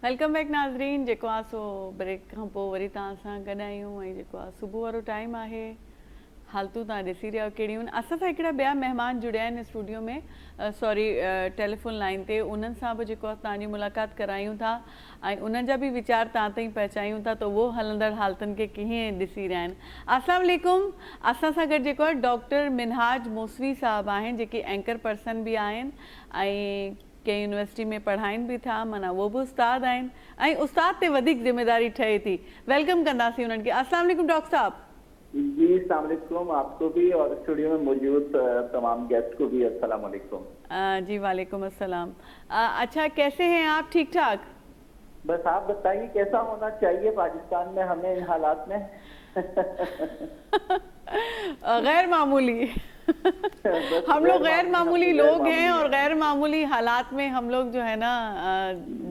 Welcome back नाज़रीन। जेको आहे सो ब्रेक खां पोइ वरी तव्हां सां गॾु आहियूं ऐं जेको आहे सुबुह वारो टाइम आहे। हालतूं तव्हां ॾिसी रहिया आहियो कहिड़ियूं आहिनि। असां सां हिकिड़ा ॿिया महिमान जुड़िया आहिनि स्टूडियो में, सॉरी टेलीफोन लाइन ते। उन्हनि सां बि जेको आहे तव्हांजी मुलाक़ात करायूं था ऐं उन्हनि जा बि वीचार तव्हां ताईं पहुचायूं था त उहो हलंदड़ हालतुनि खे कीअं ॾिसी रहिया आहिनि। अस्सलाम वालेकुम। असां सां गॾु जेको आहे डॉक्टर मिनहाज मूसवी साहब आहिनि, जेके एंकर पर्सन बि आहिनि ऐं कंहिं यूनिवर्सिटी में पढ़ाइनि भी था, माना वो भी उस्ताद आहिनि ऐं उस्ताद ते वधीक ज़िम्मेदारी ठहे थी। वेलकम कंदासीं उन्हनि खे। अस्सलाम वालेकुम डॉक्टर साहब। जी अस्सलाम वालेकुम, आपको भी और स्टूडियो में मौजूद तमाम गेस्ट को भी अस्सलाम वालेकुम। जी वालेकुम अस्सलाम। अच्छा, कैसे हैं आप? ठीक ठाक? बस आप बताइए कैसा होना चाहिए पाकिस्तान में हमें इन हालात में? गैर मामूली। हम लोग गैर मामूली लोग हैं और गैर मामूली हालात में हम लोग जो है ना,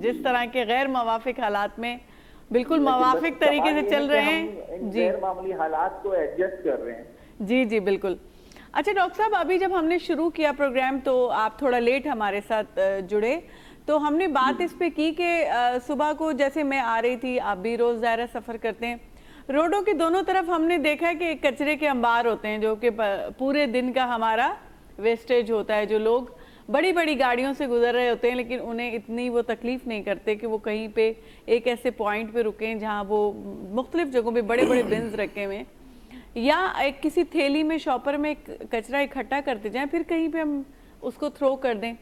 जिस तरह के गैर मवाफिक हालात में बिल्कुल मवाफिक तरीके से चल रहे हैं जी, गैर मामूली हालात को एडजस्ट कर रहे हैं। जी जी बिल्कुल। अच्छा डॉक्टर साहब, अभी जब हमने शुरू किया प्रोग्राम तो आप थोड़ा लेट हमारे साथ जुड़े, तो हमने बात इस पे की कि सुबह को जैसे मैं आ रही थी, आप भी रोज़ ज़ाहिर सफ़र करते हैं, रोडों के दोनों तरफ हमने देखा है कि कचरे के अंबार होते हैं जो कि पूरे दिन का हमारा वेस्टेज होता है। जो लोग बड़ी बड़ी गाड़ियों से गुजर रहे होते हैं लेकिन उन्हें इतनी वो तकलीफ़ नहीं करते कि वो कहीं पे एक ऐसे पॉइंट पे रुकें जहाँ वो मुख्तलिफ़ जगहों पे बड़े बड़े बिन्स रखे हुए या एक किसी थैली में शॉपर में कचरा इकट्ठा करते जाएं, फिर कहीं पे हम उसको थ्रो कर दें।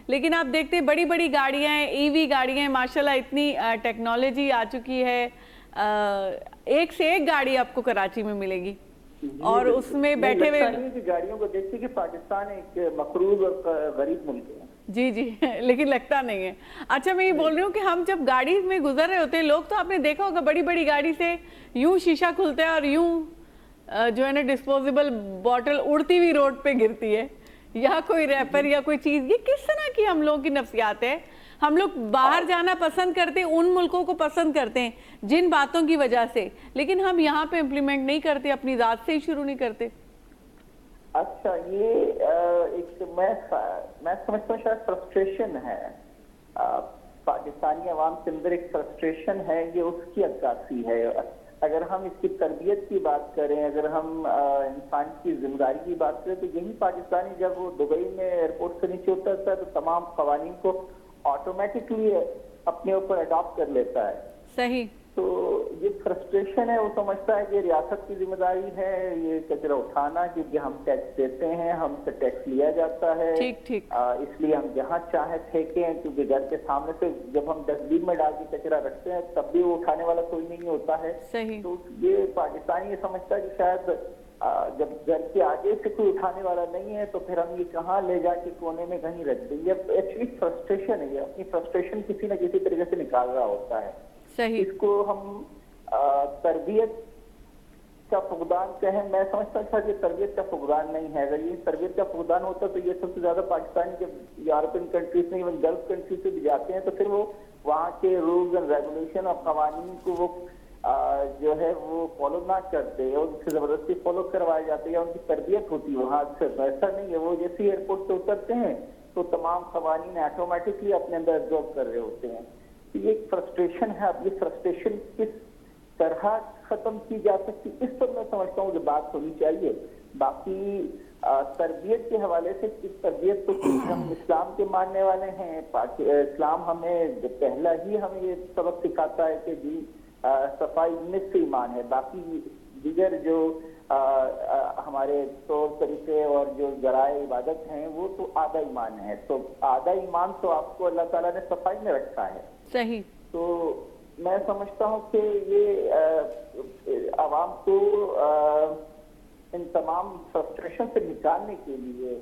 लेकिन आप देखते हैं बड़ी बड़ी गाड़ियाँ हैं, ईवी गाड़ियाँ हैं, माशाल्लाह इतनी टेक्नोलॉजी आ चुकी है, एक से एक गाड़ी आपको कराची में मिलेगी और उसमें बैठे हुए गाड़ियों को देखते कि पाकिस्तान एक मकरूज और गरीब मुल्क है। जी जी लेकिन लगता नहीं है। अच्छा, मैं ये बोल रही हूँ कि हम जब गाड़ी में गुजर रहे होते हैं लोग, तो आपने देखा होगा बड़ी बड़ी गाड़ी से यूं शीशा खुलता है और यूं जो है ना डिस्पोजेबल बॉटल उड़ती हुई रोड पे गिरती है, या कोई रैपर या कोई चीज़। ये किस तरह की हम लोगों की नफ्सियात है? हम लोग बाहर जाना पसंद करते हैं, उन मुल्कों को पसंद करते हैं जिन बातों की वजह से, लेकिन हम यहाँ पे इम्प्लीमेंट नहीं करते, अपनी ज़ात से ही शुरू नहीं करते। अच्छा, ये एक मैं समझता हूँ शायद फ्रस्ट्रेशन है, पाकिस्तानी अवाम के अंदर एक फ्रस्ट्रेशन है, ये उसकी अक्कासी है। अगर हम इसकी तरबियत की बात करें, अगर हम इंसान की जिम्मेदारी की बात करें, तो यही पाकिस्तानी जब वो दुबई में एयरपोर्ट से नीचे उतरता है तो तमाम कवानीन को ऑटोमेटिकली अपने ऊपर अडॉप्ट कर लेता है। सही। तो ये फ्रस्ट्रेशन है, वो समझता है कि रियासत की जिम्मेदारी है ये कचरा उठाना, क्योंकि हम टैक्स देते हैं, हमसे टैक्स लिया जाता है। ठीक ठीक। इसलिए हम जहाँ चाहे फेंकें, क्योंकि घर के सामने से जब हम डस्टबिन में डाल के कचरा रखते हैं तब भी वो उठाने वाला कोई नहीं होता है। सही। तो ये पाकिस्तानी ये समझता है कि शायद जब घर के आगे से कोई उठाने वाला नहीं है तो फिर हम ये कहाँ ले जाके कोने में कहीं रख देंगे। एक्चुअली फ्रस्ट्रेशन है, ये अपनी फ्रस्ट्रेशन किसी न किसी तरीके से निकाल रहा होता है। सही। इसको हम तरबियत का फुकदान कहें, मैं समझता था कि तरबियत का फुकदान नहीं है। अगर ये तरबियत का फुकदान होता तो ये सबसे ज्यादा पाकिस्तान के यूरोपियन कंट्रीज में, इवन गल्फ कंट्रीज से भी जाते हैं तो फिर वो वहाँ के रूल्स एंड रेगुलेशन और कवानीन को वो जो है वो फॉलो ना करते और उससे जबरदस्ती फॉलो करवाए जाते या उनकी तरबियत होती वहाँ से। ऐसा नहीं है, वो जैसे एयरपोर्ट से उतरते हैं तो तमाम कवानीन ऑटोमेटिकली अपने अंदर एब्जॉर्ब कर रहे होते हैं। ये एक फ्रस्ट्रेशन है। अब ये फ्रस्ट्रेशन किस तरह खत्म की जा सकती, इस पर मैं समझता हूँ कि बात होनी चाहिए। बाकी तरबियत के हवाले से, इस तरबियत तो हम इस्लाम के मानने वाले हैं, इस्लाम हमें पहला ही हमें ये सबक सिखाता है कि जी सफाई निस्फ ईमान है, बाकी दीगर जो हमारे तौर तरीके और जो जराए इबादत हैं वो तो आधा ईमान है। तो आधा ईमान तो आपको अल्लाह ताला ने सफाई में रखा है। सही। तो मैं समझता हूँ कि ये आवाम को इन तमाम फ्रस्ट्रेशन से निकालने के लिए,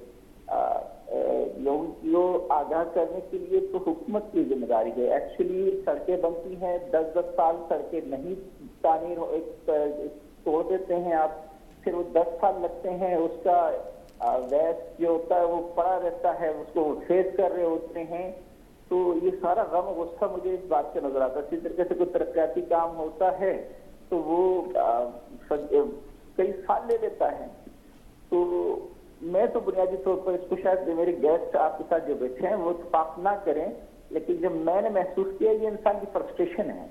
लोगों को आगाह करने के लिए तो हुकूमत की जिम्मेदारी है। एक्चुअली सड़कें बनती हैं, 10-10 साल सड़कें नहीं तामीर, तोड़ देते हैं आप, फिर वो 10 साल लगते हैं, उसका वेस्ट जो होता है वो पड़ा रहता है, उसको फेस कर रहे होते हैं। तो ये सारा गम गुस्सा मुझे इस बात से नजर आता है। इसी तरीके से कोई तरक्याती काम होता है तो वो कई साल ले लेता है। तो मैं तो बुनियादी तौर पर इसको, शायद मेरे गेस्ट आपके साथ जो बैठे हैं वो इत्तेफाक ना करें लेकिन जब मैंने महसूस किया ये इंसान की फ्रस्ट्रेशन है।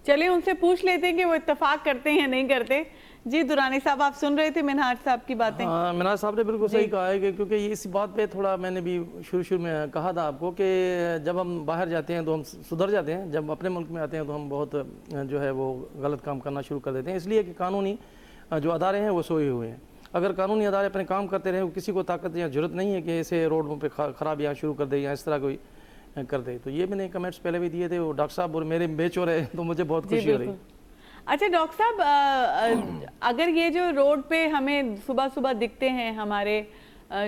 चलिए उनसे पूछ लेते हैं कि वो इत्तेफाक करते हैं या नहीं करते। जी दुरानी साहब, आप सुन रहे थे मिनहाज साहब की बातें? हाँ, मिनहाज साहब ने बिल्कुल सही कहा है कि क्योंकि इस बात पे थोड़ा मैंने भी शुरू में कहा था आपको कि जब हम बाहर जाते हैं तो हम सुधर जाते हैं, जब अपने मुल्क में आते हैं तो हम बहुत जो है वो गलत काम करना शुरू कर देते हैं, इसलिए कि कानूनी जो अदारे हैं वो सोए हुए हैं। अगर कानूनी अदारे अपने काम करते रहे, किसी को ताकत या जरूरत नहीं है कि ऐसे रोडों पे खराबियाँ शुरू कर दे या इस तरह कोई कर दे। तो ये मैंने कमेंट्स पहले भी दिए थे, वो डॉक्टर साहब और मेरे बेच हो रहे तो मुझे बहुत खुशी हो रही। अच्छा डॉक्टर साहब, अगर ये जो रोड पे हमें सुबह सुबह दिखते हैं हमारे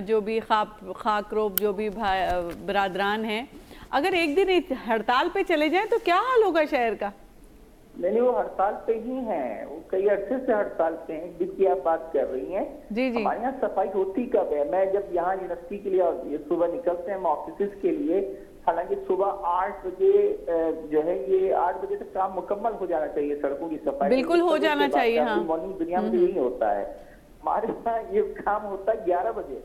जो भी खाकरोब जो भी बरादरान हैं, अगर एक दिन हड़ताल पे चले जाएं तो क्या हाल होगा शहर का? नहीं, वो हड़ताल पे ही हैं, वो कई अरसे से हड़ताल पे हैं जिसकी आप बात कर रही हैं। जी जी। हमारे यहाँ सफाई होती कब है? मैं जब यहाँ यूनिवर्सिटी के लिए सुबह निकलते हैं हम ऑफिस के लिए, हालांकि सुबह 8 बजे जो है ये 8 बजे तक काम मुकम्मल हो जाना चाहिए, सड़कों की सफाई बिल्कुल हो जाना चाहिए। हाँ, मॉर्निंग दुनिया में नहीं होता है, हमारे यहाँ ये काम होता है 11 बजे।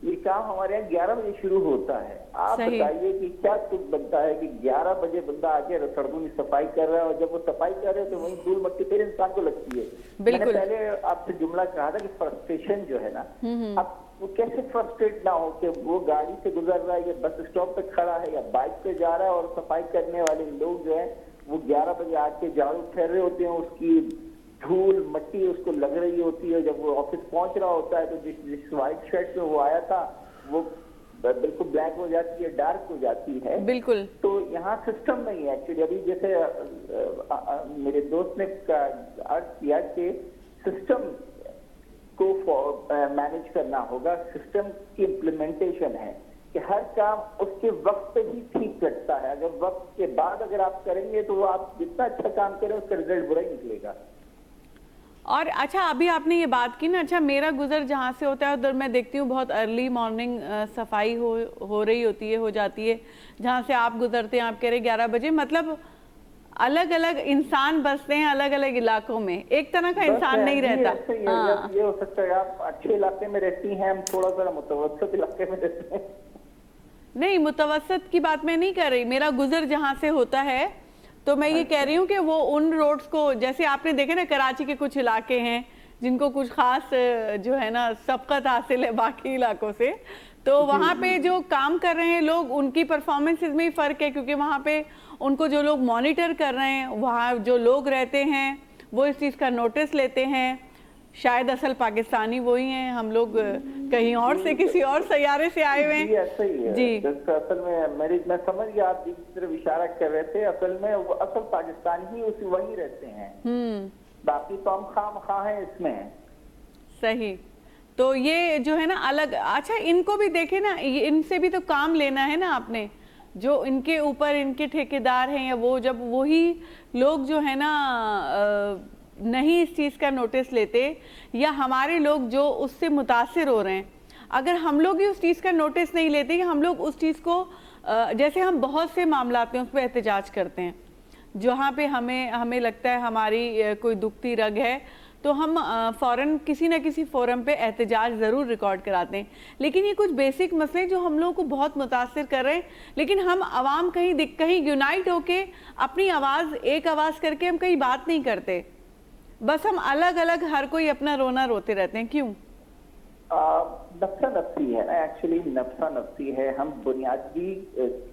ये काम हमारे यहाँ 11 बजे शुरू होता है। आप बताइए कि क्या कुछ बनता है कि 11 बजे बंदा आके सड़कों की सफाई कर रहा है, और जब वो सफाई कर रहे हैं तो वही धूल मट्टी फिर इंसान को लगती है। मैंने पहले आपसे जुमला कहा था कि फ्रस्ट्रेशन जो है ना, अब वो कैसे फ्रस्ट्रेट ना हो कि वो गाड़ी से गुजर रहा है या बस स्टॉप पे खड़ा है या बाइक पे जा रहा है, और सफाई करने वाले लोग जो है वो 11 बजे आके झाड़ू फेर रहे होते हैं, उसकी धूल मट्टी उसको लग रही होती है। जब वो ऑफिस पहुंच रहा होता है तो जिस व्हाइट शर्ट में वो आया था वो बिल्कुल ब्लैक हो जाती है, डार्क हो जाती है। बिल्कुल। तो यहाँ सिस्टम नहीं है एक्चुअली। अभी जैसे मेरे दोस्त ने अर्ज किया कि सिस्टम को मैनेज करना होगा, सिस्टम की इम्प्लीमेंटेशन है कि हर काम उसके वक्त पे ही ठीक लगता है। अगर वक्त के बाद अगर आप करेंगे तो आप जितना अच्छा काम करें उसका रिजल्ट बुरा ही निकलेगा। और अच्छा अभी आपने ये बात की ना, अच्छा मेरा गुजर जहाँ से होता है उधर मैं देखती हूँ बहुत अर्ली मॉर्निंग सफाई हो रही होती है, हो जाती है। जहाँ से आप गुजरते हैं आप कह रहे 11 बजे, मतलब अलग अलग इंसान बसते हैं अलग अलग इलाकों में, एक तरह का इंसान नहीं रहता। ये हो सकता है आप अच्छे इलाके में रहती हैं, हम थोड़ा सा मुतवस्सित इलाके में रहते हैं। नहीं, मुतवस्सित की बात मैं नहीं कर रही, मेरा गुजर जहाँ से होता है तो मैं ये कह रही हूँ कि वो उन रोड्स को, जैसे आपने देखे ना कराची के कुछ इलाके हैं जिनको कुछ खास जो है ना सबकत हासिल है बाकी इलाकों से, तो वहाँ पे जो काम कर रहे हैं लोग उनकी परफॉर्मेंसेस में ही फ़र्क है, क्योंकि वहाँ पे उनको जो लोग मॉनिटर कर रहे हैं, वहाँ जो लोग रहते हैं वो इस चीज़ का नोटिस लेते हैं। शायद असल पाकिस्तानी वही हैं, हम लोग कहीं और से किसी और सैयारे से आए हुए हैं। जी ऐसा ही है। जी असल में मैं समझ गया आप जिस तरफ इशारा कर रहे थे, असल में वो असल पाकिस्तानी ही उसी वही रहते हैं, बाकी तो हम खाम हैं इसमें। सही। तो ये जो है ना अलग, अच्छा इनको भी देखे ना, इनसे भी तो काम लेना है ना आपने, जो इनके ऊपर इनके ठेकेदार हैं या वो, जब वही लोग जो है ना नहीं इस चीज़ का नोटिस लेते, या हमारे लोग जो उससे मुतासिर हो रहे हैं, अगर हम लोग ही उस चीज़ का नोटिस नहीं लेते, कि हम लोग उस चीज़ को जैसे हम बहुत से मामलात में उस पर एहतजाज करते हैं, जहाँ पे हमें लगता है हमारी कोई दुखती रग है, तो हम फ़ौरन किसी न किसी फोरम पे एहतजाज ज़रूर रिकॉर्ड कराते हैं। लेकिन ये कुछ बेसिक मसले जो हम लोगों को बहुत मुतासिर कर रहे हैं, लेकिन हम आवाम कहीं यूनाइट होके अपनी आवाज़ एक आवाज़ करके हम कहीं बात नहीं करते, बस हम अलग अलग हर कोई अपना रोना रोते रहते हैं। क्यों? नफ्सा नफ्सी है ना, एक्चुअली नफ्सा नफ्सी है। हम बुनियादी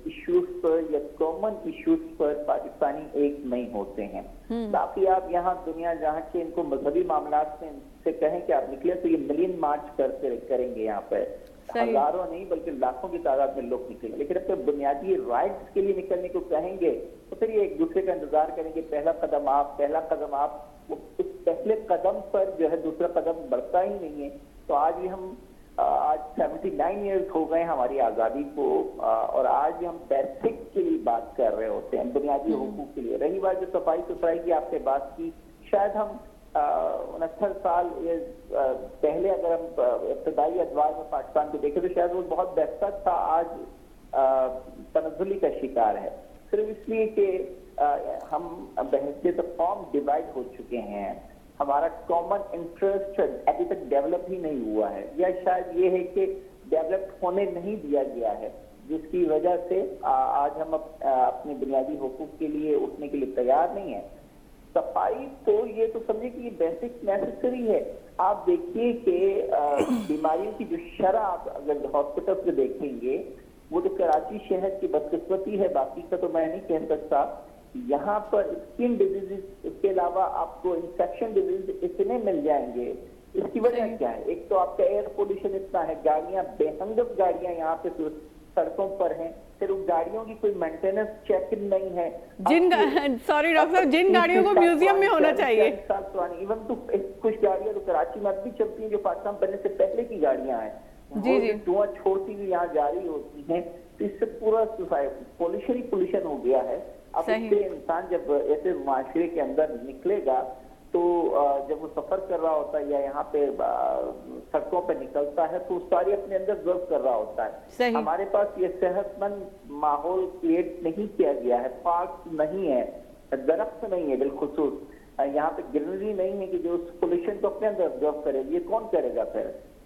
इश्यूज पर या कॉमन इश्यूज पर पाकिस्तानी एक नहीं होते हैं। बाकी आप यहाँ दुनिया जहाँ के इनको मजहबी मामलात में से कहें कि आप निकले तो ये मिलियन मार्च करेंगे यहाँ पे, हजारों नहीं बल्कि लाखों की तादाद में लोग निकलेंगे। लेकिन अपने बुनियादी राइट्स के लिए निकलने को कहेंगे तो फिर ये एक दूसरे का इंतजार करेंगे, पहला कदम आप, उस पहले कदम पर जो है दूसरा कदम बढ़ता ही नहीं है। तो आज 79 ईयर्स हो गए हमारी आज़ादी को, और आज हम बेसिक के लिए बात कर रहे होते हैं, बुनियादी हुकूक के लिए। रही बात जो सफाई सुथराई की आपने बात की, शायद हम 69 साल पहले अगर हम इब्तदाई अदवार में पाकिस्तान को देखें तो शायद वो बहुत बेहतर था, आज तनज़्ज़ुली का शिकार है, सिर्फ इसलिए कि हम बहसियत कौम डिवाइड हो चुके हैं। हमारा कॉमन इंटरेस्ट अभी तक डेवलप ही नहीं हुआ है, या शायद ये है कि डेवलप होने नहीं दिया गया है। جس کی وجہ سے آج ہم اپنے بنیادی حقوق کے لیے اٹھنے کے لیے تیار نہیں ہیں. صفائی تو یہ تو سمجھے کہ یہ بیسک نیسسری ہے. آپ دیکھیے کہ بیماریوں کی جو شرح آپ اگر ہاسپٹل سے دیکھیں گے وہ تو کراچی شہر کی بدقسمتی ہے, باقی کا تو میں نہیں کہہ سکتا. یہاں پر اسکن ڈیزیز, اس کے علاوہ آپ کو انفیکشن ڈیزیز اتنے مل جائیں گے. اس کی وجہ کیا ہے؟ ایک تو آپ کا ایئر پولوشن اتنا ہے, گاڑیاں بے ہنگم گاڑیاں یہاں پہ سڑکوں پر ہیں, پھر ان گاڑیوں کی کوئی مینٹیننس چیک نہیں ہے. سوری ڈاکٹر صاحب, جن گاڑیوں کو میوزیم میں ہونا چاہیے. ایون تو کچھ گاڑیاں تو کراچی میں اب بھی چلتی ہیں جو پاکستان بننے سے پہلے کی گاڑیاں ہیں, وہ دھواں چھوڑتی ہوئی یہاں جاری ہوتی ہیں. تو اس سے پورا پولوشن ہو گیا ہے. اب اس سے انسان جب ایسے معاشرے کے اندر نکلے گا تو جب وہ سفر کر رہا ہوتا ہے یا یہاں پہ سڑکوں پہ نکلتا ہے تو اس ساری اپنے اندر ضرور کر رہا ہوتا ہے. ہمارے پاس یہ صحت مند ماحول کریٹ نہیں کیا گیا ہے, پارک نہیں ہے, درخت نہیں ہے, بالخصوص یہاں پہ گرینری نہیں ہے کہ جو اس پولوشن کو اپنے اندر آبزرو کرے. یہ کون کرے گا؟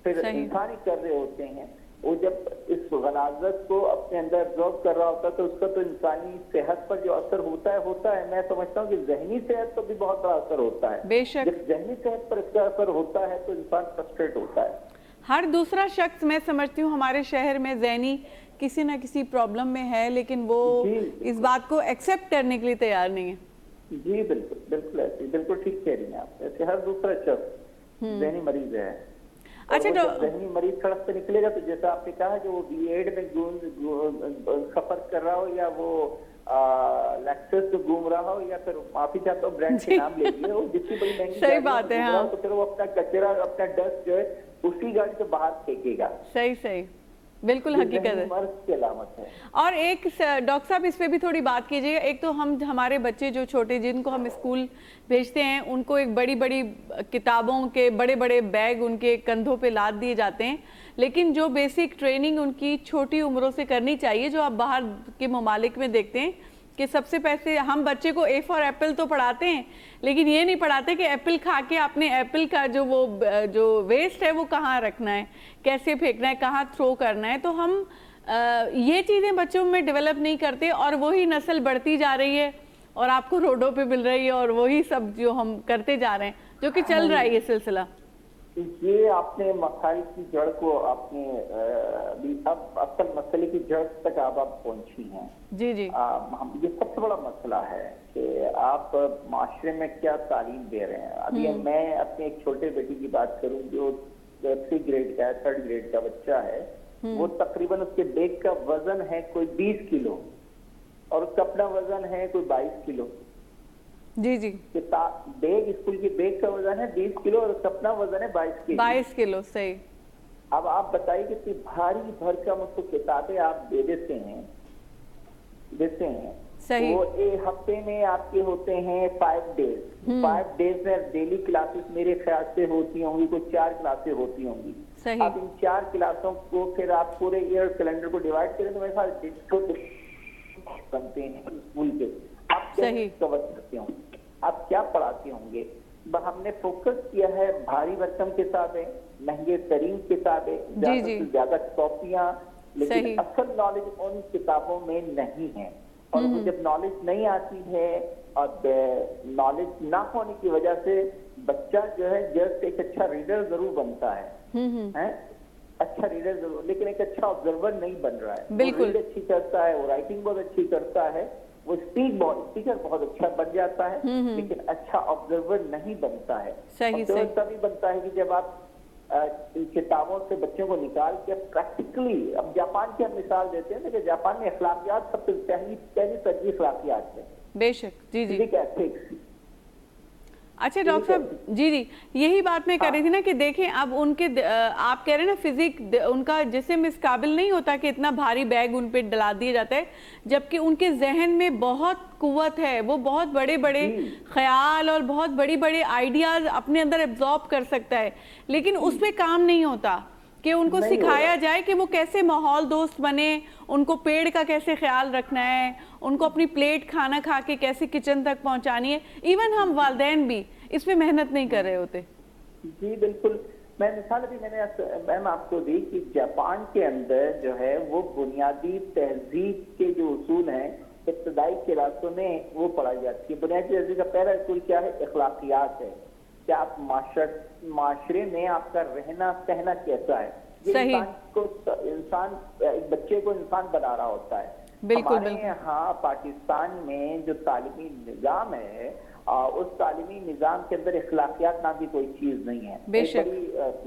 پھر انسان ہی کر رہے ہوتے ہیں. وہ جب اس غلاظت کو اپنے اندر آبزرو کر رہا ہوتا ہے تو اس کا تو انسانی صحت پر جو اثر ہوتا ہے. میں سمجھتا ہوں کہ ذہنی صحت پر بھی بہت بڑا اثر ہوتا ہے. بے شک جب ذہنی صحت پر اس کا اثر ہوتا ہے تو انسان فرسٹریٹ ہوتا ہے. ہر دوسرا شخص میں سمجھتی ہوں ہمارے شہر میں ذہنی کسی نہ کسی پرابلم میں ہے, لیکن وہ اس بات کو ایکسیپٹ کرنے کے لیے تیار نہیں ہے. جی بالکل ایسے, بالکل ٹھیک کہہ رہی ہیں آپ. ایسے ہر دوسرا شخص ذہنی مریض ہے. اچھا, ذہنی مریض سڑک پہ نکلے گا تو جیسا آپ نے کہا کہ وہ B8 میں سفر کر رہا ہو یا وہ لیکسس پہ گھوم رہا ہو یا پھر معافی چاہتا ہوں برانڈ کے نام لے لیے, وہ جتنی بڑی مہنگی صحیح بات ہے, تو پھر وہ اپنا کچرا, اپنا ڈسٹ جو ہے اسی گاڑی سے باہر پھینکے گا. صحیح بالکل حقیقت ہے. مرض کی علامت ہے. اور ایک ڈاکٹر صاحب اس پہ بھی تھوڑی بات کیجیے گا. ایک تو ہمارے بچے جو چھوٹے جن کو ہم اسکول بھیجتے ہیں ان کو ایک بڑی کتابوں کے بڑے بیگ ان کے کندھوں پہ لاد دیے جاتے ہیں, لیکن جو بیسک ٹریننگ ان کی چھوٹی عمروں سے کرنی چاہیے, جو آپ باہر کے ممالک میں دیکھتے ہیں کہ سب سے پہلے ہم بچے کو A فار ایپل تو پڑھاتے ہیں, لیکن یہ نہیں پڑھاتے کہ ایپل کھا کے اپنے ایپل کا جو ویسٹ ہے وہ کہاں رکھنا ہے, کیسے پھینکنا ہے, کہاں تھرو کرنا ہے. تو ہم یہ چیزیں بچوں میں ڈیولپ نہیں کرتے اور وہی نسل بڑھتی جا رہی ہے اور آپ کو روڈوں پہ مل رہی ہے اور وہی سب جو ہم کرتے جا رہے ہیں, جو کہ چل رہا ہے یہ سلسلہ. یہ آپ نے مسائل کی جڑ کو آپ نے اب اصل مسئلے کی جڑ تک آپ پہنچی ہیں. جی یہ سب سے بڑا مسئلہ ہے کہ آپ معاشرے میں کیا تعلیم دے رہے ہیں. ابھی میں اپنے ایک چھوٹے بیٹی کی بات کروں جو 3 گریڈ کا ہے, 3rd گریڈ کا بچہ ہے, وہ تقریباً اس کے بیگ کا وزن ہے کوئی 20 کلو اور اس کا اپنا وزن ہے کوئی 22 کلو. جی بیگ, اسکول کی بیگ کا وزن ہے 20 کلو اور اس کا اپنا وزن ہے 22 کلو. صحیح. اب آپ بتائیے کہ بھاری بھرکم اس کو کتابیں آپ دے دیتے ہیں. صحیح. وہ ایک ہفتے میں آپ کے ہوتے ہیں 5 ڈیز. 5 ڈیز میں ڈیلی کلاسز میرے خیال سے ہوتی ہوں گی, کوئی 4 کلاسیں ہوتی ہوں گی. اب ان 4 کلاسوں کو پھر آپ پورے ایئر کیلنڈر کو ڈیوائڈ کریں تو میرے خیال بنتے ہیں اسکول کے. آپ کیا کور کرتے ہوں گے, آپ کیا پڑھاتے ہوں گے؟ ہم نے فوکس کیا ہے بھاری بھرکم کتابیں, مہنگے ترین کتابیں, زیادہ سے زیادہ کاپیاں, لیکن اصل نالج ان کتابوں میں نہیں ہے. اور جب نالج نہیں آتی ہے اور نالج نہ ہونے کی وجہ سے بچہ جو ہے جسٹ ایک اچھا ریڈر ضرور بنتا ہے, اچھا ریڈر ضرور, لیکن ایک اچھا آبزرور نہیں بن رہا ہے. بالکل اچھی کرتا ہے, وہ رائٹنگ بہت اچھی کرتا ہے, وہ اسپیکر بہت اچھا بن جاتا ہے, لیکن اچھا آبزرور نہیں بنتا ہے. آبزرور تبھی بنتا ہے کہ جب آپ ان کتابوں سے بچوں کو نکال کے پریکٹیکلی, اب جاپان کی ہم مثال دیتے ہیں کہ جاپان میں اخلاقیات سب سے پہلی ترجیح اخلاقیات ہے. بے شک. جی ایتھکس. اچھا ڈاکٹر صاحب, جی یہی بات میں کر رہی تھی نا کہ دیکھیں اب ان کے آپ کہہ رہے ہیں نا فزیک, ان کا جسم اس قابل نہیں ہوتا کہ اتنا بھاری بیگ ان پہ ڈلا دیا جاتا ہے, جبکہ ان کے ذہن میں بہت قوت ہے, وہ بہت بڑے خیال اور بہت بڑے آئیڈیاز اپنے اندر ایبزارب کر سکتا ہے, لیکن اس پہ کام نہیں ہوتا کہ ان کو سکھایا جائے کہ وہ کیسے ماحول دوست بنے, ان کو پیڑ کا کیسے خیال رکھنا ہے, ان کو اپنی پلیٹ کھانا کھا کے کیسے کچن تک پہنچانی ہے. ایون ہم والدین بھی اس پہ محنت نہیں کر رہے ہوتے. جی بالکل, میں مثال ابھی میم آپ کو دی کہ جاپان کے اندر جو ہے وہ بنیادی تہذیب کے جو اصول ہیں ابتدائی کلاسوں میں وہ پڑھائی جاتی ہے. بنیادی تہذیب کا پہلا اصول کیا ہے؟ اخلاقیات ہے. کہ آپ معاشرے میں آپ کا رہنا سہنا کیسا ہے. یہ انسان ایک بچے کو انسان بنا رہا ہوتا ہے. ہمارے یہاں پاکستان میں جو تعلیمی نظام ہے اس تعلیمی نظام کے اندر اخلاقیات نام کی کوئی چیز نہیں ہے.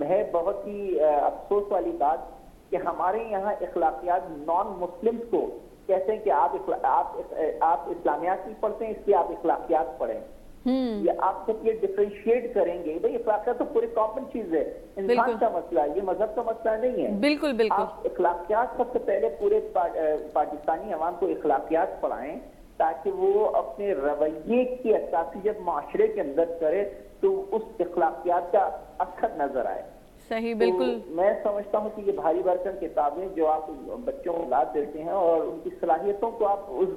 ہے بہت ہی افسوس والی بات کہ ہمارے یہاں اخلاقیات نان مسلمز کو کہتے ہیں کہ آپ اسلامیات نہیں پڑھتے ہیں اس لیے آپ اخلاقیات پڑھیں. یہ آپ جب یہ ڈفرینشیٹ کریں گے بھائی اخلاقیات تو پوری کامن چیز ہے, انسان کا مسئلہ ہے, یہ مذہب کا مسئلہ نہیں ہے. بالکل بالکل آپ اخلاقیات سب سے پہلے پورے پاکستانی عوام کو اخلاقیات پڑھائیں تاکہ وہ اپنے رویے کی عکاسی جب معاشرے کے اندر کرے تو اس اخلاقیات کا اثر نظر آئے. صحیح بالکل. میں سمجھتا ہوں کہ یہ بھاری بھرکم کتابیں جو آپ بچوں کو لاد دیتے ہیں اور ان کی صلاحیتوں کو آپ اس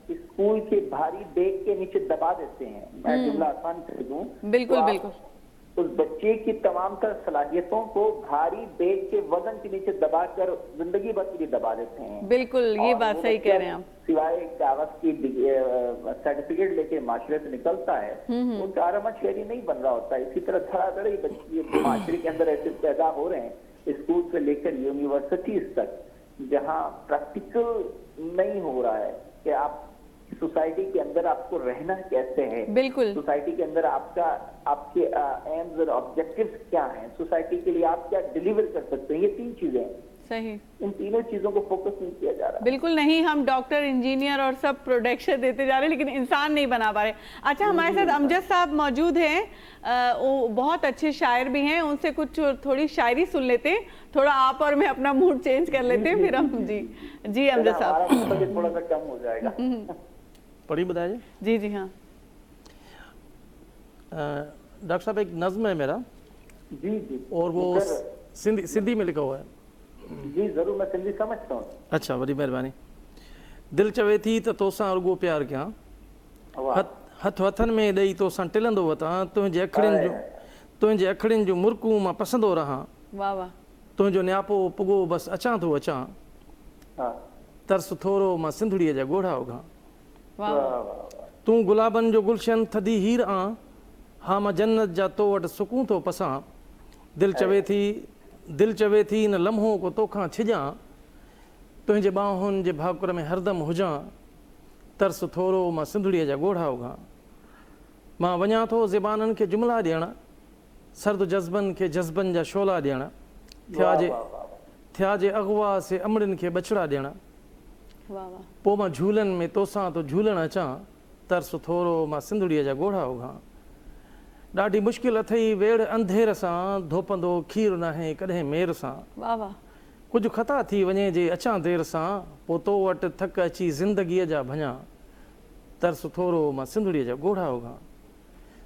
اسکول کے بھاری بیگ کے نیچے دبا دیتے ہیں. میں جملہ آسان کر دوں, بالکل بالکل, اس بچے کی تمام تر صلاحیتوں کو بھاری بیگ کے وزن کے نیچے دبا کر زندگی بھر کے لیے دبا دیتے ہیں. بالکل یہ بات صحیح کہہ رہے ہیں آپ. سوائے کاغذ کی سرٹیفکیٹ لے کے معاشرے سے نکلتا ہے ان کا آرامہ شہری نہیں بن رہا ہوتا. اسی طرح دھڑا دھڑی بچے معاشرے کے اندر ایسے پیدا ہو رہے ہیں اسکول سے لے کر یونیورسٹیز تک جہاں پریکٹیکل نہیں ہو رہا ہے کہ آپ سوسائٹی کے اندر آپ کو رہنا کیسے ہے, بالکل سوسائٹی کے اندر آپ کے ایمز اور آبجیکٹیوز کیا ہیں, سوسائٹی کے لیے آپ کیا ڈیلیور کر سکتے ہیں. یہ تین چیزیں ہیں. صحیح, ان تینوں چیزوں کو فوکس نہیں کیا جا رہا. بالکل نہیں, ہم ڈاکٹر انجینئر اور سب پروڈکشن دیتے جا رہے ہیں لیکن انسان نہیں بنا پا رہے. اچھا ہمارے ساتھ امجد صاحب موجود ہیں, وہ بہت اچھے شاعر بھی ہیں, ان سے کچھ تھوڑی شاعری سن لیتے ہیں, تھوڑا آپ اور میں اپنا موڈ چینج کر لیتے ہیں پھر ہم. جی امجد صاحب تھوڑا سا کم ہو جائے گا. پڑھی بتائیے. جی جی ہاں ڈاکٹر صاحب ایک نظم ہے میرا, جی جی, اور وہ سندھی میں لکھا ہوا ہے. جی ضرور, میں سندھی سمجھتا ہوں. اچھا بڑی مہربانی. دل چوے تھی تو توساں ارگو پیار کیاں, ہتھ ہتھن میں ॾेई तोसां टिलंदो वतां, तुंहिंजे अखड़ियुनि जो मुर्कूं मां पसंदो रहां, वाह वाह, तुंहिंजो न्यापो पुॻो बसि अचां थो अचां, तरस थोरो मां सिंधड़ीअ जा ॻोढ़ा उघां. तूं गुलाबनि जो गुलशन थधी हीर आं, हा मां जन्नत जा तो वटि सुकून थो पसां. दिलि चवे थी न लम्हो को तोखां छिजां, तुंहिंजे ॿाहुनि जे भाकुर में हरदम हुजां, तरस थोरो मां सिंधड़ीअ जा ॻोढ़ा उघां. मां वञा थो ज़बाननि खे जुमिला ॾियणु, सर्द जज़्बनि खे जज़्बनि जा शोला ॾियणु, थिया जे अगवा से अमड़ियुनि खे बछड़ा ॾियणु, पोइ मां झूलनि में तोसां तो झूलणु अचां, तरस थोरो मां सिंधड़ीअ जा ॻोढ़ा उघां. ॾाढी मुश्किल अथई वेड़ अंधेर सां, धोपंदो खीरु नाहे कॾहिं मेर सां, कुझु ख़ता थी वञे जे अचां देर सां, पोइ तो वटि थक अची ज़िंदगीअ जा भञां, तरस थोरो मां सिंधड़ीअ जा ॻोढ़ा उघां.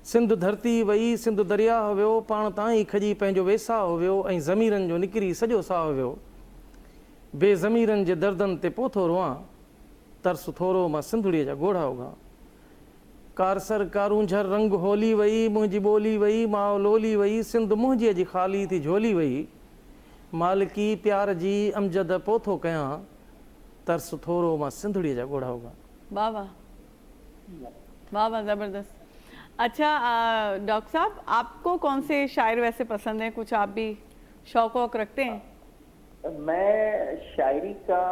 सिंध धरती वई सिंध दरिया वियो, पाण तां ई खजी पंहिंजो वेसाह वियो, ऐं ज़मीरनि जो निकिरी सॼो साह वियो, बेज़मीरनि जे दर्दनि ते पोथो रोआं, तरस थोरो मां सिंधड़ीअ जा ॻोढ़ा उघां. कारसर कारूंझर रंग होली वई, मुंहिंजी ॿोली वई माउ लोली वई, सिंध मुंहिंजीअ जी ख़ाली थी झोली वई, मालिकी प्यार जी अमजद पोथो कयां, तरस थोरो मां सिंधड़ीअ जा ॻोढ़ा उघां. वाह वाह वाह वाह, ज़बरदस्त. अच्छा डॉक्टर साहब, आपको कौन से शायर वैसे पसंद हैं, कुछ आप भी शौक वौक रखते हैं? मैं शायरी का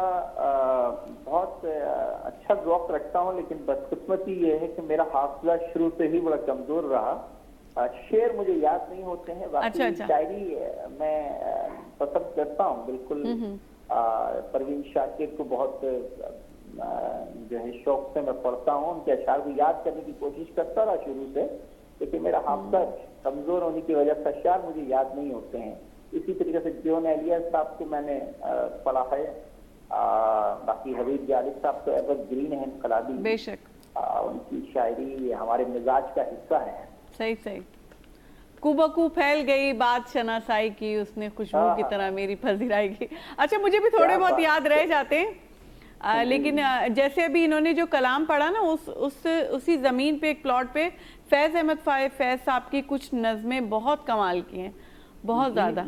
बहुत अच्छा ذوق رکھتا ہوں, لیکن بدقسمتی یہ ہے کہ میرا حافظہ شروع سے ہی بڑا کمزور رہا. شعر مجھے یاد نہیں ہوتے ہیں, باقی شاعری میں پسند کرتا ہوں بالکل. پروین شاکر کو بہت جو ہے شوق سے میں پڑھتا ہوں, ان کے اشعار کو یاد کرنے کی کوشش کرتا رہا شروع سے, لیکن میرا حافظہ کمزور ہونے کی وجہ سے اشعار مجھے یاد نہیں ہوتے ہیں. اسی طریقے سے جون ایلیاس صاحب کو میں نے پڑھا ہے, باقی حبیب جالب صاحب تو ایور گرین ہیں, انقلابی, بے شک, ان کی شاعری ہمارے مزاج کا حصہ ہے. صحیح صحیح. کو بکو پھیل گئی بات شناسائی کی, اس نے خوشبو کی طرح میری پذیرائی کی. اچھا مجھے بھی تھوڑے بہت یاد رہ جاتے ہیں, لیکن جیسے ابھی انہوں نے جو کلام پڑھا نا, اسی زمین پہ ایک پلاٹ پہ فیض احمد فیض صاحب کی کچھ نظمیں بہت کمال کی ہیں, बहुत ज़्यादा,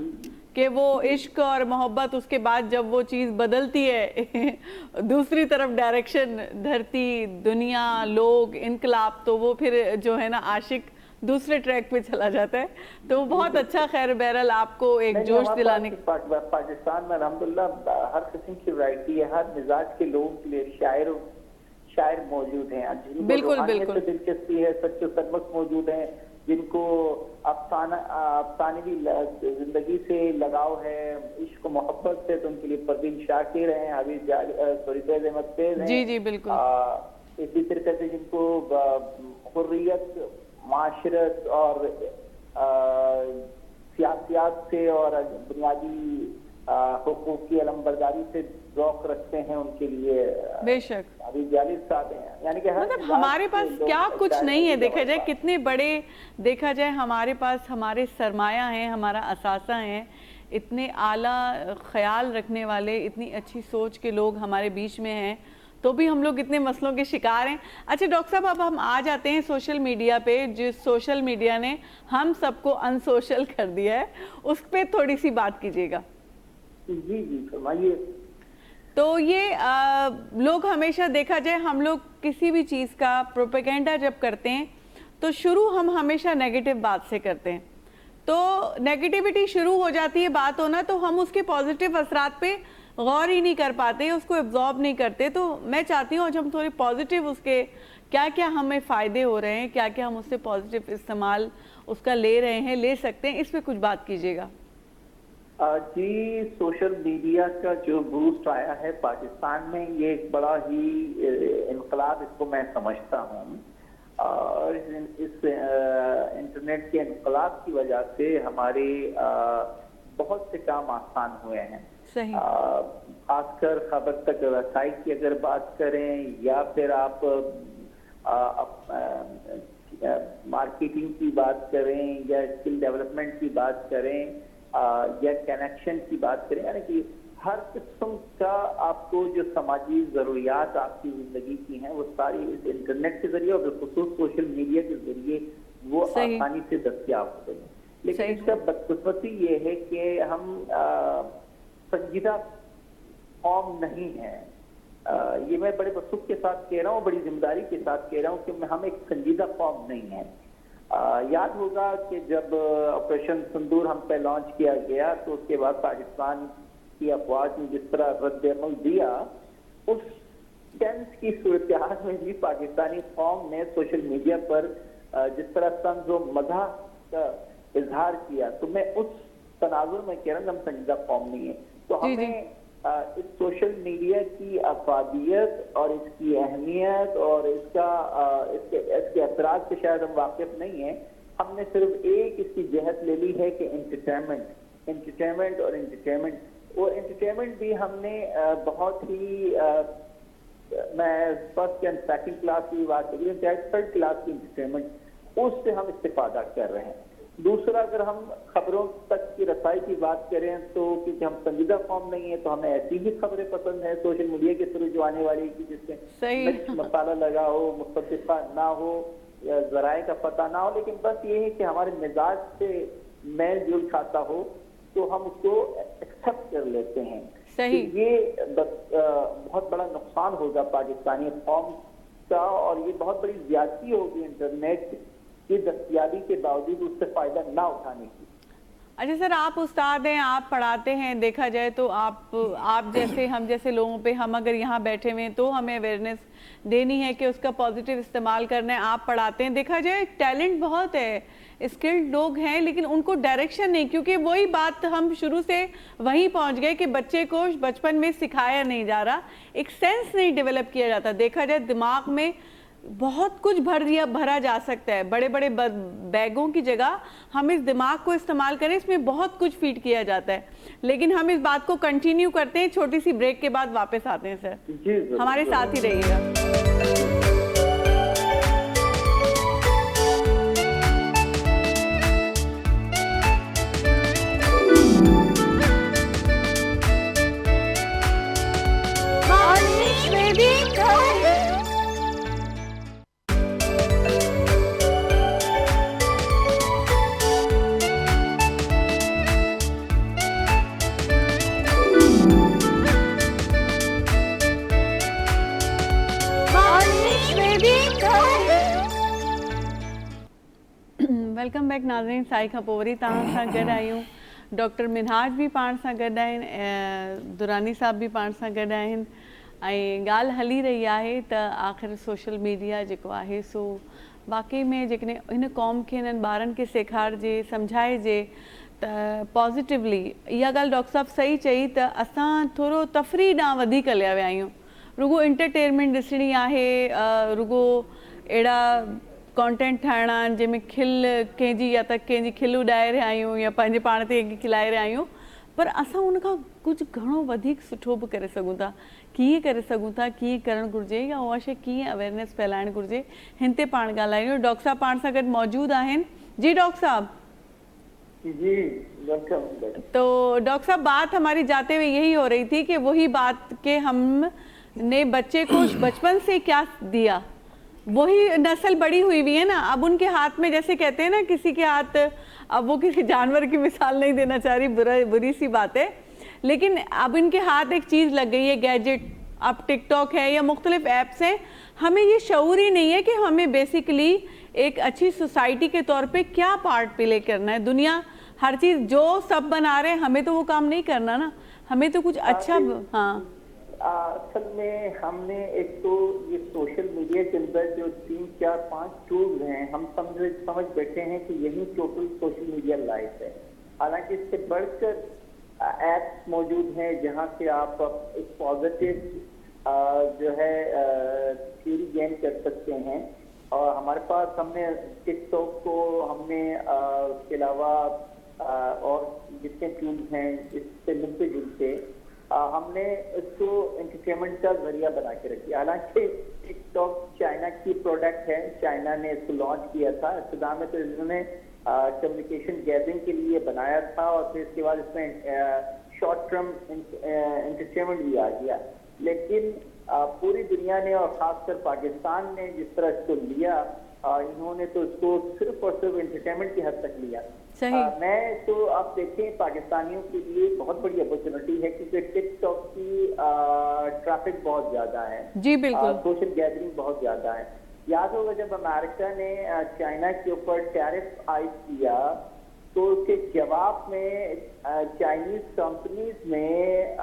कि वो इश्क और मोहब्बत उसके बाद जब वो चीज़ बदलती है दूसरी तरफ डायरेक्शन, धरती, दुनिया, लोग, इनकलाब, तो वो फिर जो है ना आशिक दूसरे ट्रैक पे चला जाता है। तो बहुत अच्छा, खैर बहरहाल आपको एक जोश दिलाने पाकिस्तान में अल्हम्दुलिल्लाह हर किस्म की वैरायटी है, हर मिजाज के लोगों के लिए शायर मौजूद हैं, जिनको बिल्कुल रूहानियत बिल्कुल से दिलचस्पी है, सच्चे सरमस्त मौजूद हैं, जिनको अफसानवी जिंदगी से लगाव है, इश्क मोहब्बत से, तो उनके लिए परवीन शाकिर हैं, हबीब फैज अहमद फैज हैं। जी जी बिल्कुल। इसी तरीके से जिनको हुर्रियत, माशरत और सियासियात से और बुनियादी हुकूक की अलमबरदारी से ज़ौक़ रखते हैं, उनके लिए बेशक अभी जालिद साहब हैं। यानी कि मतलब हमारे पास क्या कुछ नहीं है, देखा जाए कितने बड़े, देखा जाए हमारे पास हमारे सरमाया हैं, हमारा असासा हैं, इतने आला ख्याल रखने वाले, इतनी अच्छी सोच के लोग हमारे बीच में हैं, तो भी हम लोग इतने मसलों के शिकार हैं। अच्छा डॉक्टर साहब, अब हम आ जाते हैं सोशल मीडिया पे, जिस सोशल मीडिया ने हम सबको अनसोशल कर दिया है, उस पर थोड़ी सी बात कीजिएगा। जी जी फरमाइए। तो ये लोग हमेशा, देखा जाए हम लोग किसी भी चीज़ का प्रोपेगेंडा जब करते हैं तो शुरू हम हमेशा नेगेटिव बात से करते हैं, तो नेगेटिविटी शुरू हो जाती है बात होना, तो हम उसके पॉजिटिव असरात पे गौर ही नहीं कर पाते, उसको एब्जॉर्ब नहीं करते। तो मैं चाहती हूँ आज हम थोड़े पॉजिटिव उसके क्या क्या हमें फ़ायदे हो रहे हैं, क्या क्या हम उससे पॉजिटिव इस्तेमाल उसका ले रहे हैं, ले सकते हैं, इस पर कुछ बात कीजिएगा। जी, सोशल मीडिया का जो बूस्ट आया है पाकिस्तान में, ये एक बड़ा ही इनकलाब इसको मैं समझता हूँ, और इस इंटरनेट के इनकलाब की वजह से हमारे बहुत से काम आसान हुए हैं। सही। खासकर खबर तक रसाई की अगर बात करें, या फिर आप मार्केटिंग की बात करें, या स्किल डेवलपमेंट की बात करें, या कनेक्शन की बात करें, यानी कि हर किस्म का आपको जो समाजी ज़रूरियात आपकी ज़िंदगी की हैं, वो सारी इस इंटरनेट के ज़रिए और बिलखुसूस सोशल मीडिया के ज़रिए वो आसानी से दस्तयाब हो गई। लेकिन इसका बदकिस्मती ये है कि हम संजीदा कौम नहीं है। ये मैं बड़े बसुख के साथ कह रहा हूँ, बड़ी जिम्मेदारी के साथ कह रहा हूँ कि हम एक संजीदा कौम नहीं है। याद होगा कि जब ऑपरेशन सिंदूर हम पे लॉन्च किया गया, तो उसके बाद पाकिस्तान की अफवाज ने जिस तरह रद्द-ए-अमल दिया, उस टेंस की सूरत हाल में भी पाकिस्तानी कौम ने सोशल मीडिया पर जिस तरह तंज व मज़ाह का इजहार किया, तो मैं उस तनाजुर में कह रहा हूँ हम संजीदा कौम नहीं है। तो हमें इस सोशल मीडिया की अफादियत और इसकी अहमियत और इसके असरात से शायद हम वाकिफ नहीं है। हमने सिर्फ एक इसकी जहत ले ली है कि एंटरटेनमेंट और एंटरटेनमेंट भी हमने बहुत ही मैं फर्स्ट एंड सेकंड क्लास की बात करी, थर्ड क्लास की एंटरटेनमेंट, उससे हम इस्तेफादा कर रहे हैं। दूसरा, अगर हम खबरों तक की रसाई की बात करें, तो क्योंकि हम संजीदा कौम नहीं है, तो हमें ऐसी ही खबरें पसंद है सोशल मीडिया के थ्रू जो आने वाली की, जिसमें मसाला लगा हो, मुस्तफ़ा ना हो, या जराए का पता ना हो, लेकिन बस ये है कि हमारे मिजाज से मेल जोल खाता हो, तो हम उसको एक्सेप्ट कर लेते हैं। सही। तो ये बहुत बड़ा नुकसान होगा पाकिस्तानी कौम का, और ये बहुत बड़ी ज्यादती होगी इंटरनेट की दस्तयाबी के बावजूद उससे फायदा ना उठाने की। अच्छा सर, आप उस्ताद हैं, आप पढ़ाते हैं, देखा जाए तो आप जैसे हम जैसे लोगों पे, हम अगर यहाँ बैठे हुए हैं तो हमें अवेयरनेस देनी है कि उसका पॉजिटिव इस्तेमाल करना है। आप पढ़ाते हैं, देखा जाए टैलेंट बहुत है, स्किल्ड लोग हैं, लेकिन उनको डायरेक्शन नहीं, क्योंकि वही बात हम शुरू से वहीं पहुंच गए कि बच्चे को बचपन में सिखाया नहीं जा रहा, एक सेंस नहीं डेवलप किया जाता। देखा जाए दिमाग में बहुत कुछ भरा जा सकता है, बड़े बड़े बैगों की जगह हम इस दिमाग को इस्तेमाल करें, इसमें बहुत कुछ फीड किया जाता है, लेकिन हम इस बात को कंटिन्यू करते हैं। छोटी सी ब्रेक के बाद वापस आते हैं सर, हमारे साथ ही रहिएगा। वेलकम बैक नाज़रीन। साई खपोवरी तव्हां सां गॾु आहियूं। डॉक्टर मिनहाज भी पाण सां गॾु आहिनि, दुरानी साहब भी पाण सां गॾु आहिनि। ऐं ॻाल्हि हली रही आहे त आख़िर सोशल मीडिया जेको आहे सो वाकई में जेकॾहिं हिन क़ौम खे हिननि ॿारनि खे सेखारिजे, सम्झाइजे त पॉज़िटिवली, इहा ॻाल्हि डॉक्टर साहब सही चई त असां थोरो तफ़री ॾांहुं वधीक हलिया विया आहियूं। रुगो एंटरटेनमेंट ॾिसणी आहे, रुगो अहिड़ा कॉन्टेंट ठाहिणा आहिनि जंहिंमें खिल कंहिंजी या त कंहिंजी खिल उॾाए रहिया आहियूं या पंहिंजे पाण ते खिलाए रहिया आहियूं, पर असां उनखां कुझु घणो वधीक सुठो बि करे सघूं था। कीअं करे सघूं था, कीअं करणु घुरिजे या उहा शइ कीअं अवेयरनेस फैलाइणु घुरिजे, हिन ते पाण ॻाल्हायूं। डॉक्टर साहब पाण सां गॾु मौजूदु आहिनि। जी डॉक्टर साहब। जी वेलकम। तो डॉक्टर साहब, बात हमारी जाते हुए यही हो रही थी कि वही बात कि हमने बच्चे को बचपन से क्या दिया, वही नस्ल बड़ी हुई है ना। अब उनके हाथ में, जैसे कहते हैं ना किसी के हाथ, अब वो किसी जानवर की मिसाल नहीं देना चाह रही, बुरी सी बात है, लेकिन अब इनके हाथ एक चीज़ लग गई है, गैजेट, अब टिकटॉक है या मुख्तलिफ ऐप्स हैं। हमें ये शऊर ही नहीं है कि हमें बेसिकली एक अच्छी सोसाइटी के तौर पे क्या पार्ट प्ले करना है। दुनिया हर चीज़ जो सब बना रहे हैं, हमें तो वो काम नहीं करना ना, हमें तो कुछ अच्छा। हाँ, असल में हमने एक तो ये सोशल मीडिया के अंदर जो 3, 4, 5 टूल्स हैं, हम समझ बैठे हैं कि यही टोटल सोशल मीडिया लाइफ है। हालांकि इससे बढ़कर ऐप्स मौजूद हैं जहां से आप एक पॉजिटिव जो है थ्योरी गेन कर सकते हैं। और हमारे पास हमने टिकटॉक को हमने उसके अलावा और जितने टूल्स हैं इससे मिलते जुलते हमने इसको एंटरटेनमेंट का जरिया बना के रखी। हालांकि टिकटॉक चाइना की प्रोडक्ट है, चाइना ने इसको लॉन्च किया था। इब्तिदा में तो इन्होंने कम्युनिकेशन गैदरिंग के लिए बनाया था और फिर इसके बाद इसमें शॉर्ट टर्म एंटरटेनमेंट भी आ गया। लेकिन पूरी दुनिया ने और खासकर पाकिस्तान ने जिस तरह इसको लिया, इन्होंने तो इसको सिर्फ और सिर्फ एंटरटेनमेंट की हद तक लिया। मैं तो आप देखें पाकिस्तानियों के लिए बहुत बड़ी अपॉर्चुनिटी है क्योंकि टिकटॉक की ट्रैफिक बहुत ज्यादा है। जी बिल्कुल। सोशल गैदरिंग बहुत ज्यादा है। याद होगा जब अमेरिका ने चाइना के ऊपर टैरिफ आयद किया तो उसके जवाब में चाइनीज कंपनीज ने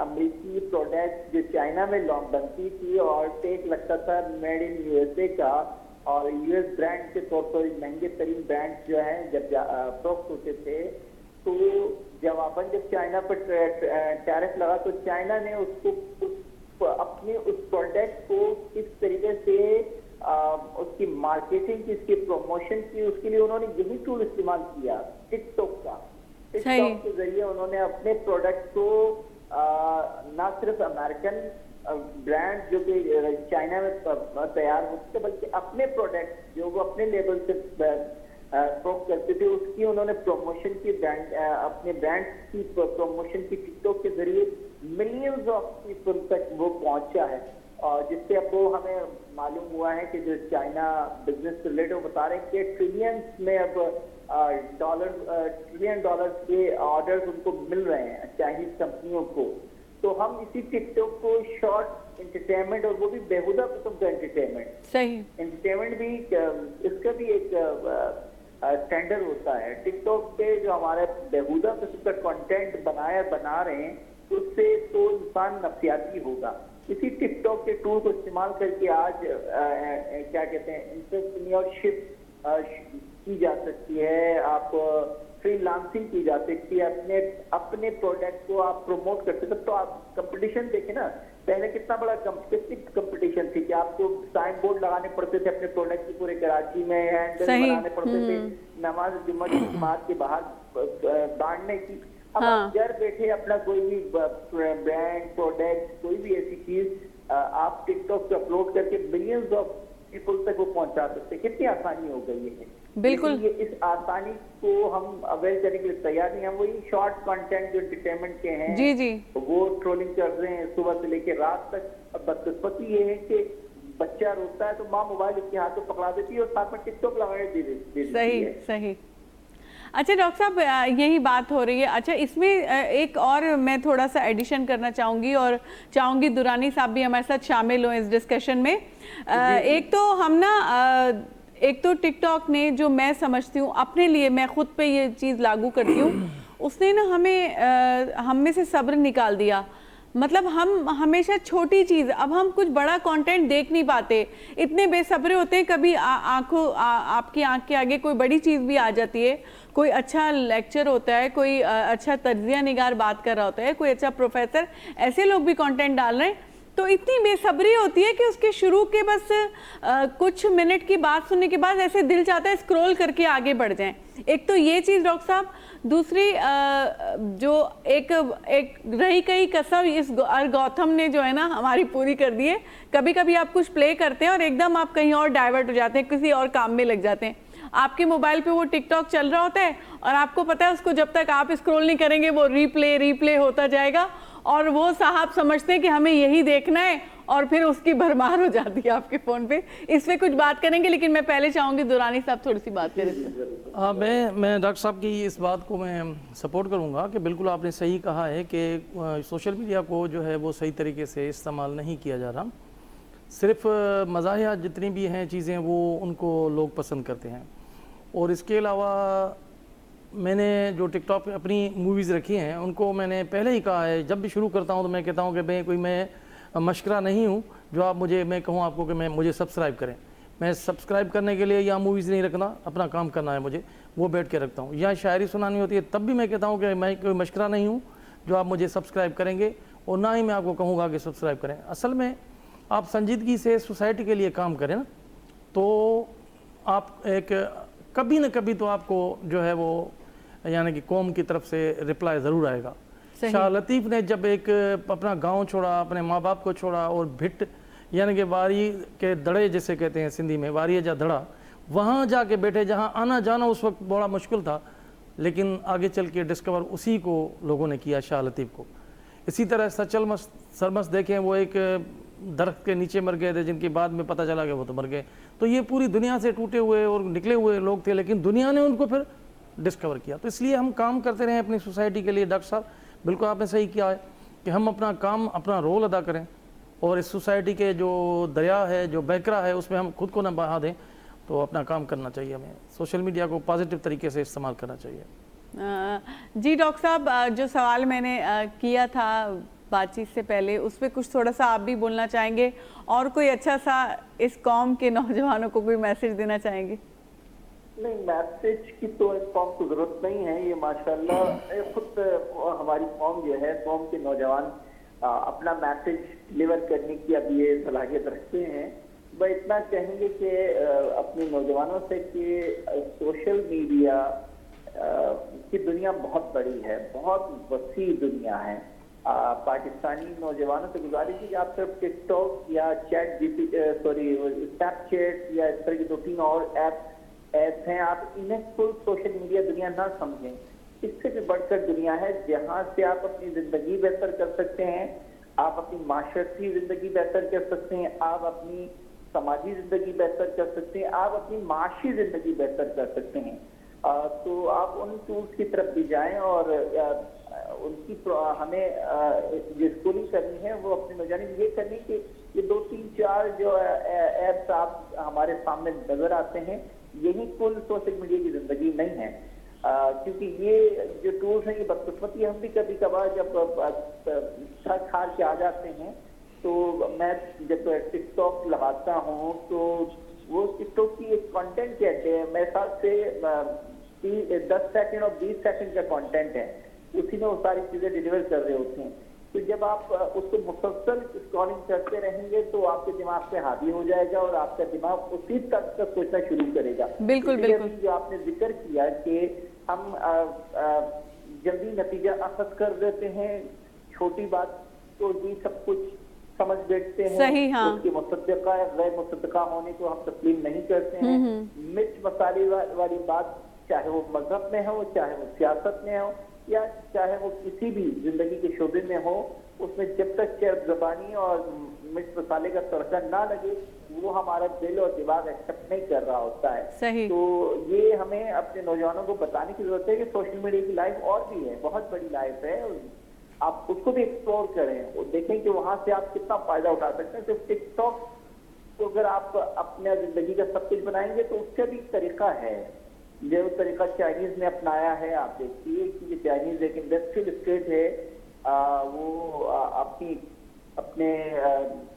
अमेरिकी प्रोडक्ट जो चाइना में लॉन्च बनती थी और टैग लगता था मेड इन यूएसए का, और यूएस ब्रांड के तौर पर महंगे तरीन ब्रांड जो हैं जब फरोख्त होते थे, तो जवाबन जब चाइना पर टैरिफ लगा तो चाइना ने उसको अपने उस प्रोडक्ट को किस तरीके से उसकी मार्केटिंग की, उसकी प्रमोशन की, उसके लिए उन्होंने यही टूल इस्तेमाल किया टिकटॉक का। टिकटॉक के जरिए उन्होंने अपने प्रोडक्ट को न सिर्फ अमेरिकन ब्रांड जो कि चाइना में तैयार होते थे बल्कि अपने प्रोडक्ट जो वो अपने लेवल से फरोख्त करते थे उसकी उन्होंने प्रमोशन की, ब्रांड अपने ब्रांड की प्रमोशन की टिकटॉक के जरिए मिलियंस ऑफ पीपल तक वो पहुंचा है। और जिससे अब वो हमें मालूम हुआ है कि जो चाइना बिजनेस से रिलेटेड बता रहे हैं कि ट्रिलियंस में अब ट्रिलियन डॉलर के ऑर्डर्स उनको मिल रहे हैं चाइनीज कंपनियों को। तो हम इसी टिकटॉक को शॉर्ट एंटरटेनमेंट, और वो भी बेहुदा किस्म का एंटरटेनमेंट, सही एंटरटेनमेंट भी, इसका भी एक स्टैंडर्ड होता है। टिकटॉक पे जो हमारे बेहुदा किस्म का कंटेंट बना रहे हैं उससे तो इंसान नफसियाती होगा। इसी टिकटॉक के टूल को इस्तेमाल करके आज क्या कहते हैं एंटरप्रेन्योरशिप की जा सकती है, आप फ्रीलांसिंग की जा सकती है, अपने प्रोडक्ट को आप प्रमोट करते हैं। तो आप कंपटीशन देखें ना, पहले कितना बड़ा कंपटीशन थी कि आपको साइन बोर्ड लगाने पड़ते थे अपने प्रोडक्ट की पूरे कराची में, हैंडल बनाने पड़ते थे नमाज जुम्मा की जमात के बाहर बांटने की। अब आप घर बैठे अपना कोई भी ब्रांड, प्रोडक्ट, कोई भी ऐसी चीज आप टिकटॉक पे अपलोड करके मिलियंस ऑफ पीपल तक वो पहुंचा सकते हैं। कितनी आसानी हो गई है। बिल्कुल। ये इस आसानी को हम अवेयर करने के लिए तैयार नहीं। हम वही शॉर्ट कंटेंट जो एंटरटेनमेंट के हैं, जी जी, वो ट्रोलिंग कर रहे हैं सुबह से लेकर रात तक। अब बदकिस्मती ये है कि बच्चा रोता है तो माँ मोबाइल उसके हाथ में पकड़ा देती है और साथ में टिकटॉक लगाए दे देती है। सही सही। अच्छा डॉक्टर साहब, यही बात हो रही है। अच्छा, इसमें एक और मैं थोड़ा सा एडिशन करना चाहूँगी और चाहूँगी दुरानी साहब भी हमारे साथ शामिल हो इस डिस्कशन में। एक तो हम ना एक तो टिकटॉक ने, जो मैं समझती हूँ अपने लिए, मैं खुद पे ये चीज़ लागू करती हूँ, उसने ना हम में से सब्र निकाल दिया। मतलब हम हमेशा छोटी चीज़, अब हम कुछ बड़ा कंटेंट देख नहीं पाते, इतने बेसब्रे होते हैं। कभी आपकी आंख के आगे कोई बड़ी चीज़ भी आ जाती है, कोई अच्छा लेक्चर होता है, कोई अच्छा तज्जिया निगार बात कर रहा होता है, कोई अच्छा प्रोफेसर, ऐसे लोग भी कंटेंट डाल रहे हैं, तो इतनी बेसब्री होती है कि उसके शुरू के बस कुछ मिनट की बात सुनने के बाद ऐसे दिल चाहता है स्क्रॉल करके आगे बढ़ जाएं। एक तो ये चीज़ डॉक्टर साहब, दूसरी जो एक रही कही कसम इस गौतम ने जो है ना हमारी पूरी कर दी है। कभी कभी आप कुछ प्ले करते हैं और एकदम आप कहीं और डाइवर्ट हो जाते हैं, किसी और काम में लग जाते हैं। आपके मोबाइल पे वो टिकटॉक चल रहा होता है और आपको पता है उसको जब तक आप स्क्रॉल नहीं करेंगे वो रिप्ले होता जाएगा, और वो साहब समझते हैं कि हमें यही देखना है, और फिर उसकी भरमार हो जाती है आपके फ़ोन पे। इस पे कुछ बात करेंगे, लेकिन मैं पहले चाहूँगी दुरानी साहब थोड़ी सी बात करें। हाँ, मैं डॉक्टर साहब की इस बात को मैं सपोर्ट करूँगा कि बिल्कुल आपने सही कहा है कि सोशल मीडिया को जो है वो सही तरीके से इस्तेमाल नहीं किया जा रहा। सिर्फ मज़ाहिया जितनी भी हैं चीज़ें वो उनको लोग पसंद करते हैं, और इसके अलावा मैंने जो टिकटॉक पे अपनी मूवीज़ रखी हैं उनको मैंने पहले ही कहा है, जब भी शुरू करता हूँ तो मैं कहता हूँ कि मैं मशकरा नहीं हूँ जो आप मैं कहूँ आपको कि मुझे सब्सक्राइब करें। मैं सब्सक्राइब करने के लिए या मूवीज़ नहीं रखना, अपना काम करना है मुझे, वो बैठ के रखता हूँ। या शायरी सुनानी होती है तब भी मैं कहता हूँ कि मैं कोई मशकरा नहीं हूँ जो आप मुझे सब्सक्राइब करेंगे, और ना ही मैं आपको कहूँगा कि सब्सक्राइब करें। असल में आप संजीदगी से सोसाइटी के लिए काम करें ना, तो आप कभी न कभी तो आपको जो है वो यानी कि कौम की तरफ से रिप्लाई ज़रूर आएगा। शाह लतीफ़ ने जब एक अपना गांव छोड़ा, अपने माँ बाप को छोड़ा और भिट यानी कि वारी के दड़े जैसे कहते हैं सिंधी में, वारी जा दड़ा, वहाँ जाके बैठे जहाँ आना जाना उस वक्त बड़ा मुश्किल था, लेकिन आगे चल के डिस्कवर उसी को लोगों ने किया, शाह लतीफ़ को। इसी तरह सरमस्त देखें, वो एक दरख्त के नीचे मर गए थे जिनके बाद में पता चला कि वो तो मर गए। तो ये पूरी दुनिया से टूटे हुए और निकले हुए लोग थे, लेकिन दुनिया ने उनको फिर डिस्कवर किया। तो इसलिए हम काम करते रहें अपनी सोसाइटी के लिए। डॉक्टर साहब बिल्कुल आपने सही किया है कि हम अपना काम, अपना रोल अदा करें, और इस सोसाइटी के जो दरिया है, जो बहकरा है, उसमें हम खुद को ना बहा दें, तो अपना काम करना चाहिए। हमें सोशल मीडिया को पॉजिटिव तरीके से इस्तेमाल करना चाहिए। जी डॉक्टर साहब, जो सवाल मैंने किया था बातचीत से पहले, उस पर कुछ थोड़ा सा आप भी बोलना चाहेंगे, और कोई अच्छा सा इस कौम के नौजवानों को कोई मैसेज देना चाहेंगे? नहीं, मैसेज की तो इस कौम को जरूरत नहीं है। ये माशाल्लाह खुद हमारी कौम जो है, कौम के नौजवान अपना मैसेज डिलीवर करने की अब ये सलाहियत रखते हैं। वह इतना कहेंगे कि अपने नौजवानों से कि सोशल मीडिया की दुनिया बहुत बड़ी है, बहुत वसी दुनिया है। पाकिस्तानी नौजवानों से गुजारिश है कि आप सिर्फ टिकटॉक या स्नैपचैट या इस तरह की 2-3 और ऐप्स हैं, आप इन्हें फुल सोशल मीडिया दुनिया ना समझें। इससे भी बढ़कर दुनिया है जहां से आप अपनी जिंदगी बेहतर कर सकते हैं, आप अपनी माशरती जिंदगी बेहतर कर सकते हैं, आप अपनी समाजी जिंदगी बेहतर कर सकते हैं, आप अपनी माशी जिंदगी बेहतर कर सकते हैं। तो आप उन टूल्स की तरफ भी जाएं, और उनकी हमें जो स्कूलिंग करनी है वो अपने नौजवान ये करनी कि ये 2-3-4 जो ऐप्स आप हमारे सामने नजर आते हैं, यही कुल सोशल मीडिया की जिंदगी नहीं है। क्योंकि ये जो टूल्स हैं ये बदकिस्मती, हम भी कभी कभार जब थक हार के आ जाते हैं, तो मैं जब टिकटॉक लगाता हूँ तो वो टिकटॉक की एक कंटेंट कहते हैं, मेरे ख्याल से 10 सेकंड और 20 सेकंड का कंटेंट है, उसी में वो सारी चीजें डिलीवर कर रहे होते हैं। तो जब आप उसको मुसलसल स्क्रॉलिंग करते रहेंगे तो आपके दिमाग पे हावी हो जाएगा और आपका दिमाग उसी तक सोचना शुरू करेगा। बिल्कुल बिल्कुल। जो आपने जिक्र किया कि हम जल्दी नतीजा अखज़ कर देते हैं, छोटी बात तो भी सब कुछ समझ बैठते हैं, सही, हाँ। उसकी मुसद्दका गैर मुसद्दका होने को हम तस्लीम नहीं करते हैं। मिर्च मसाले वाली बात, चाहे वो मजहब में हो, चाहे वो सियासत में हो, या चाहे वो किसी भी जिंदगी के शोबे में हो, उसमें जब तक चर्ब ज़बानी और मिर्च मसाले का तड़का ना लगे, वो हमारा दिल और दिमाग एक्सेप्ट नहीं कर रहा होता है। सही। तो ये हमें अपने नौजवानों को बताने की जरूरत है कि सोशल मीडिया की लाइफ और भी है, बहुत बड़ी लाइफ है, आप उसको भी एक्सप्लोर करें और देखें कि वहां से आप कितना फायदा उठा सकते हैं। सिर्फ टिकटॉक को अगर आप अपने जिंदगी का सब कुछ बनाएंगे तो उसका भी तरीका है। जो तरीका चाइनीज ने अपनाया है, आप देखिए कि ये चाइनीज एक इंडस्ट्रियल स्टेट है, वो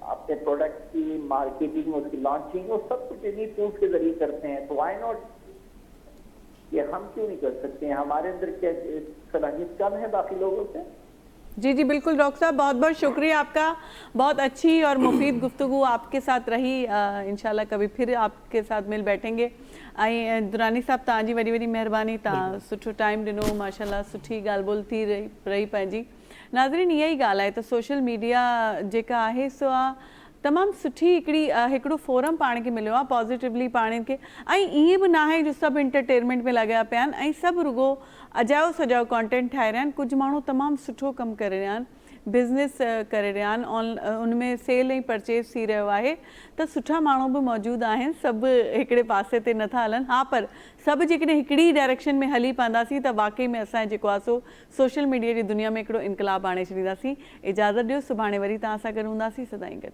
अपने प्रोडक्ट की मार्केटिंग, उसकी लॉन्चिंग, वो सब कुछ इन्हीं टूल्स के जरिए करते हैं। तो व्हाई नॉट, ये हम क्यों नहीं कर सकते हैं? हमारे अंदर क्या सलाहियत कम है बाकी लोगों से? जी जी बिल्कुल डॉक्टर साहब, बहुत बहुत शुक्रिया आपका। बहुत अच्छी और मुफीद गुफ्तगू आपके साथ रही। इंशाल्लाह कभी फिर आपके साथ मिल बैठेंगे। आई दुरानी साहब, तव्हांजी वॾी वॾी महिरबानी, तव्हां सुठो टाइम ॾिनो, माशाल्लाह सुठी ॻाल्हि ॿोल थी रही पंहिंजी। नाज़रीन, इहा ई ॻाल्हि आहे त सोशल मीडिया जेका आहे सो आहे तमामु सुठी हिकिड़ो फोरम पाण खे मिलियो आहे पॉज़िटिवली पाण खे। ऐं ईअं बि न आहे जो सभु एंटरटेनमेंट में लॻिया पिया आहिनि ऐं सभु रुगो अजायो सजायो कॉन्टेंट ठाहे रहिया आहिनि। कुझु माण्हू तमामु सुठो कमु करे रहिया आहिनि, बिज़नेस करे रहिया आहिनि, उनमें सेल ऐं परचेस थी रहियो आहे। त सुठा माण्हू बि मौजूदु आहिनि, सभु हिकिड़े पासे ते नथा हलनि। हा, पर सभु जेकॾहिं हिकिड़ी डायरेक्शन में हली पवंदासीं त वाकई में असां जेको आहे सो सोशल मीडिया जी दुनिया में हिकिड़ो इनकलाब आणे छॾींदासीं। इजाज़त ॾियो, सुभाणे वरी तव्हां सां गॾु हूंदासीं, सदाईं गॾु।